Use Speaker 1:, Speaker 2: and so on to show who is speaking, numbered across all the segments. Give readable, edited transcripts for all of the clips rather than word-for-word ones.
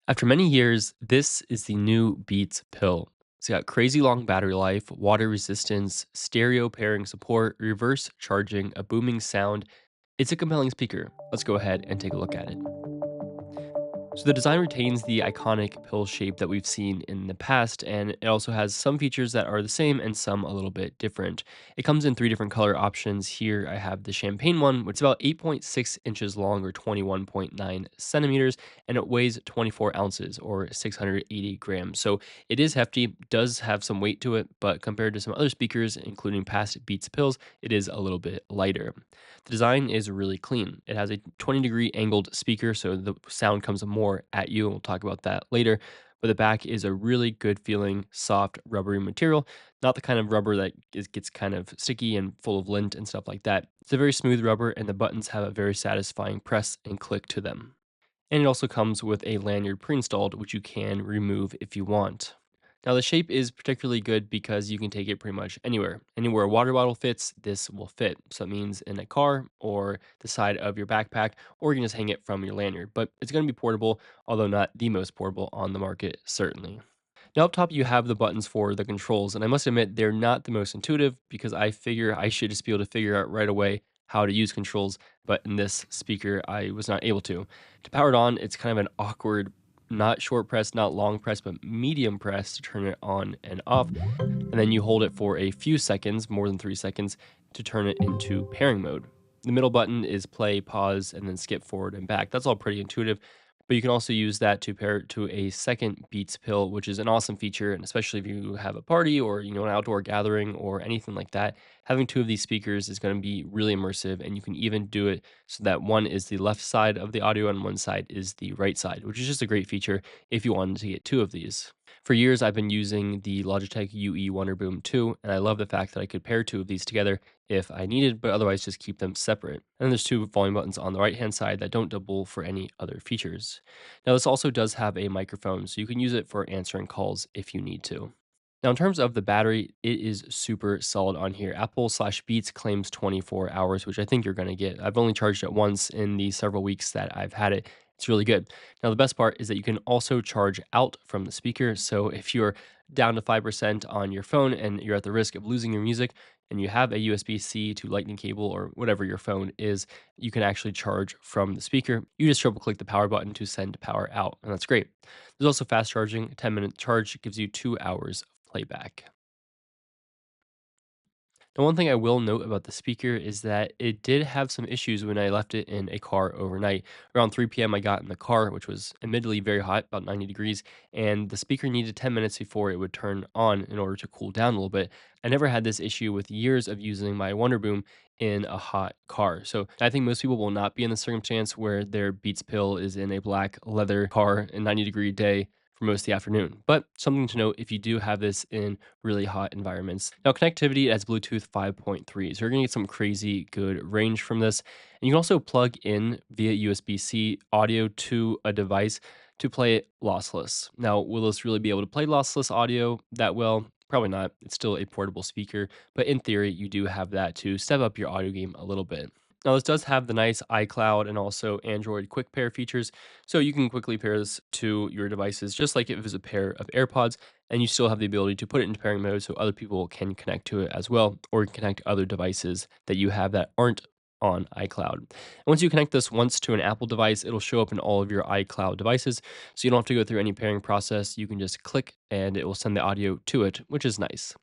Speaker 1: After many years, this is the new Beats Pill. It's got crazy long battery life, water resistance, stereo pairing support, reverse charging, a booming sound. It's a compelling speaker. Let's go ahead and take a look at it. So the design retains the iconic pill shape that we've seen in the past, and it also has some features that are the same and some a little bit different. It comes in three different color options. Here I have the champagne one, which is about 8.6 inches long or 21.9 centimeters, and it weighs 24 ounces or 680 grams. So it is hefty, does have some weight to it, but compared to some other speakers, including past Beats pills, it is a little bit lighter. The design is really clean. It has a 20-degree angled speaker, so the sound comes more at you. We'll talk about that later. But the back is a really good feeling, soft, rubbery material, not the kind of rubber that gets kind of sticky and full of lint and stuff like that. It's a very smooth rubber, and the buttons have a very satisfying press and click to them. And it also comes with a lanyard pre-installed, which you can remove if you want. Now, the shape is particularly good because you can take it pretty much anywhere. Anywhere a water bottle fits, this will fit. So it means in a car or the side of your backpack, or you can just hang it from your lanyard. But it's going to be portable, although not the most portable on the market, certainly. Now, up top, you have the buttons for the controls, and I must admit, they're not the most intuitive because I figure I should just be able to figure out right away how to use controls, but in this speaker, I was not able to. To power it on, it's kind of an awkward, not short press, not long press, but medium press to turn it on and off. And then you hold it for a few seconds, more than 3 seconds, to turn it into pairing mode. The middle button is play, pause, and then skip forward and back. That's all pretty intuitive, but you can also use that to pair it to a second Beats pill, which is an awesome feature, and especially if you have a party or an outdoor gathering or anything like that, having two of these speakers is going to be really immersive, and you can even do it so that one is the left side of the audio and one side is the right side, which is just a great feature if you wanted to get two of these. For years, I've been using the Logitech UE Wonderboom 2, and I love the fact that I could pair two of these together if I needed, but otherwise just keep them separate. And then there's two volume buttons on the right hand side that don't double for any other features. Now, this also does have a microphone, so you can use it for answering calls if you need to. Now, in terms of the battery, it is super solid on here. Apple/Beats claims 24 hours, which I think you're going to get. I've only charged it once in the several weeks that I've had it. It's really good. Now, the best part is that you can also charge out from the speaker. So if you're down to 5% on your phone and you're at the risk of losing your music and you have a USB-C to lightning cable or whatever your phone is, you can actually charge from the speaker. You just triple click the power button to send power out, and that's great. There's also fast charging. A 10-minute charge gives you 2 hours of playback. The one thing I will note about the speaker is that it did have some issues when I left it in a car overnight. Around 3 p.m., I got in the car, which was admittedly very hot, about 90 degrees, and the speaker needed 10 minutes before it would turn on in order to cool down a little bit. I never had this issue with years of using my Wonderboom in a hot car. So I think most people will not be in the circumstance where their Beats Pill is in a black leather car in 90-degree day for most of the afternoon. But something to note if you do have this in really hot environments. Now, connectivity has Bluetooth 5.3, so you're going to get some crazy good range from this. And you can also plug in via USB-C audio to a device to play it lossless. Now, will this really be able to play lossless audio that well? Probably not. It's still a portable speaker, but in theory, you do have that to step up your audio game a little bit. Now, this does have the nice iCloud and also Android Quick Pair features, so you can quickly pair this to your devices just like if it was a pair of AirPods, and you still have the ability to put it into pairing mode so other people can connect to it as well, or connect other devices that you have that aren't on iCloud. And once you connect this once to an Apple device, it'll show up in all of your iCloud devices, so you don't have to go through any pairing process. You can just click and it will send the audio to it, which is nice.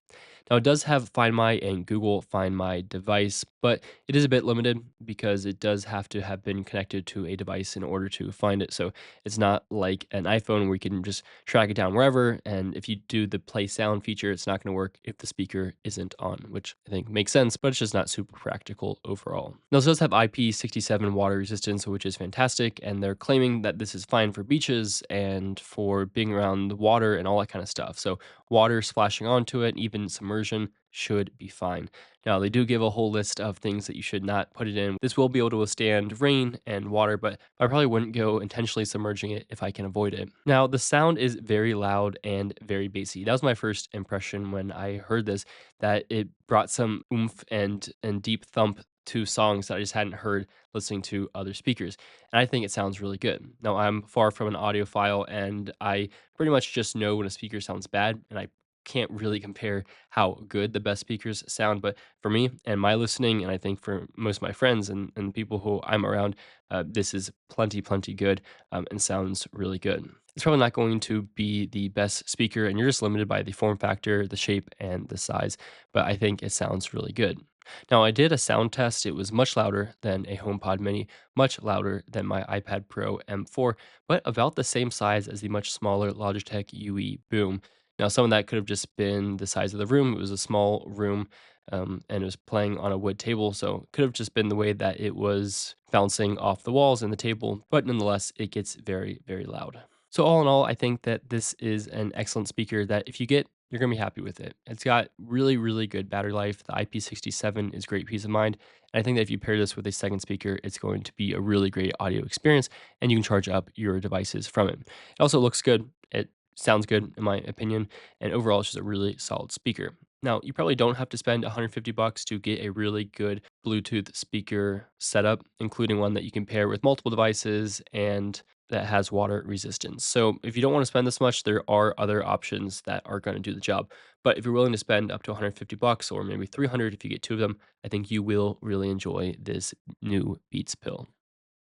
Speaker 1: Now, it does have Find My and Google Find My device, but it is a bit limited because it does have to have been connected to a device in order to find it. So it's not like an iPhone where you can just track it down wherever. And if you do the play sound feature, it's not going to work if the speaker isn't on, which I think makes sense, but it's just not super practical overall. Now, this does have IP67 water resistance, which is fantastic. And they're claiming that this is fine for beaches and for being around the water and all that kind of stuff. So water splashing onto it, even submersion should be fine. Now, they do give a whole list of things that you should not put it in. This will be able to withstand rain and water, but I probably wouldn't go intentionally submerging it if I can avoid it. Now, the sound is very loud and very bassy. That was my first impression when I heard this, that it brought some oomph and deep thump to songs that I just hadn't heard listening to other speakers. And I think it sounds really good. Now, I'm far from an audiophile, and I pretty much just know when a speaker sounds bad, and I can't really compare how good the best speakers sound. But for me and my listening, and I think for most of my friends and people who I'm around, this is plenty, plenty good, and sounds really good. It's probably not going to be the best speaker, and you're just limited by the form factor, the shape, and the size, but I think it sounds really good. Now, I did a sound test. It was much louder than a HomePod Mini, much louder than my iPad Pro M4, but about the same size as the much smaller Logitech UE Boom. Now, some of that could have just been the size of the room. It was a small room, and it was playing on a wood table, so it could have just been the way that it was bouncing off the walls and the table, but nonetheless, it gets very, very loud. So all in all, I think that this is an excellent speaker that if you get, you're gonna be happy with it. It's got really, really good battery life. The IP67 is great peace of mind. And I think that if you pair this with a second speaker, it's going to be a really great audio experience, and you can charge up your devices from it. It also looks good. It sounds good in my opinion, and overall it's just a really solid speaker. Now, you probably don't have to spend 150 bucks to get a really good Bluetooth speaker setup, including one that you can pair with multiple devices and that has water resistance. So if you don't want to spend this much, there are other options that are going to do the job. But if you're willing to spend up to 150 bucks or maybe 300 if you get two of them, I think you will really enjoy this new Beats pill.